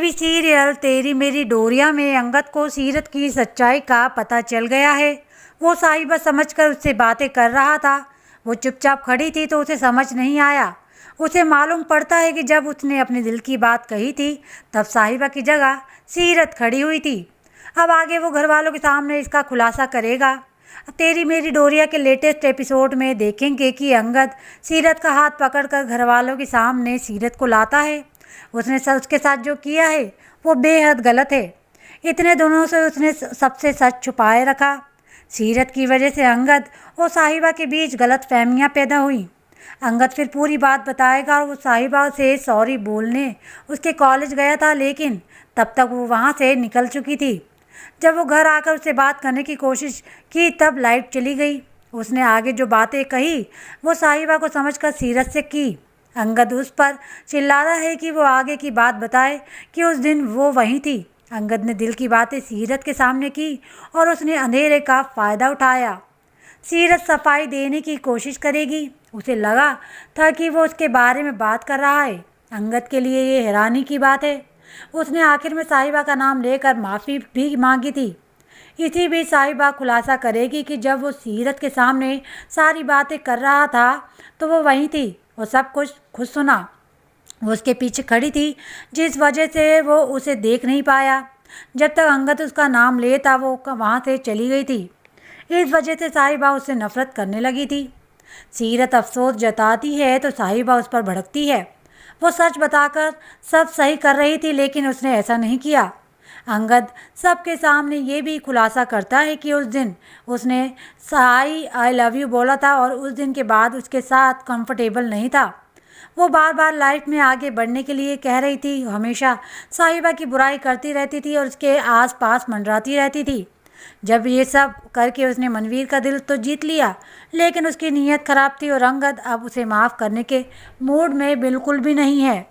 TV serial तेरी मेरी डोरिया में अंगद को सीरत की सच्चाई का पता चल गया है। वो साहिबा समझकर उससे बातें कर रहा था। वो चुपचाप खड़ी थी तो उसे समझ नहीं आया। उसे मालूम पड़ता है कि जब उसने अपने दिल की बात कही थी तब साहिबा की जगह सीरत खड़ी हुई थी। अब आगे वो घर वालों के सामने इसका खुलासा करेगा। तेरी मेरी डोरिया के लेटेस्ट एपिसोड में देखेंगे कि अंगद सीरत का हाथ पकड़कर घर वालों के सामने सीरत को लाता है। उसने उसके साथ जो किया है वो बेहद गलत है। इतने दिनों से उसने सबसे सच छुपाए रखा। सीरत की वजह से अंगद और साहिबा के बीच गलत फहमियाँ पैदा हुई। अंगद फिर पूरी बात बताएगा और वो साहिबा से सॉरी बोलने उसके कॉलेज गया था, लेकिन तब तक वो वहाँ से निकल चुकी थी। जब वो घर आकर उससे बात करने की कोशिश की तब लाइट चली गई। उसने आगे जो बातें कही वो साहिबा को समझकर सीरत से की। अंगद उस पर चिल्ला रहा है कि वो आगे की बात बताए कि उस दिन वो वहीं थी। अंगद ने दिल की बातें सीरत के सामने की और उसने अंधेरे का फ़ायदा उठाया। सीरत सफाई देने की कोशिश करेगी। उसे लगा था कि वो उसके बारे में बात कर रहा है। अंगद के लिए ये हैरानी की बात है। उसने आखिर में साहिबा का नाम लेकर माफ़ी भी मांगी थी। इसी बीच साहिबा खुलासा करेगी कि जब वो सीरत के सामने सारी बातें कर रहा था तो वो वहीं थी और सब कुछ खुद सुना। वो उसके पीछे खड़ी थी जिस वजह से वो उसे देख नहीं पाया। जब तक अंगद उसका नाम लेता वो वहाँ से चली गई थी। इस वजह से साहिबा उससे नफरत करने लगी थी। सीरत अफसोस जताती है तो साहिबा उस पर भड़कती है। वो सच बताकर सब सही कर रही थी, लेकिन उसने ऐसा नहीं किया। अंगद सबके सामने ये भी खुलासा करता है कि उस दिन उसने साई आई लव यू बोला था और उस दिन के बाद उसके साथ कंफर्टेबल नहीं था। वो बार बार लाइफ में आगे बढ़ने के लिए कह रही थी, हमेशा साहिबा की बुराई करती रहती थी और उसके आसपास मंडराती रहती थी। जब ये सब करके उसने मनवीर का दिल तो जीत लिया, लेकिन उसकी नीयत खराब थी और अंगद अब उसे माफ़ करने के मूड में बिल्कुल भी नहीं है।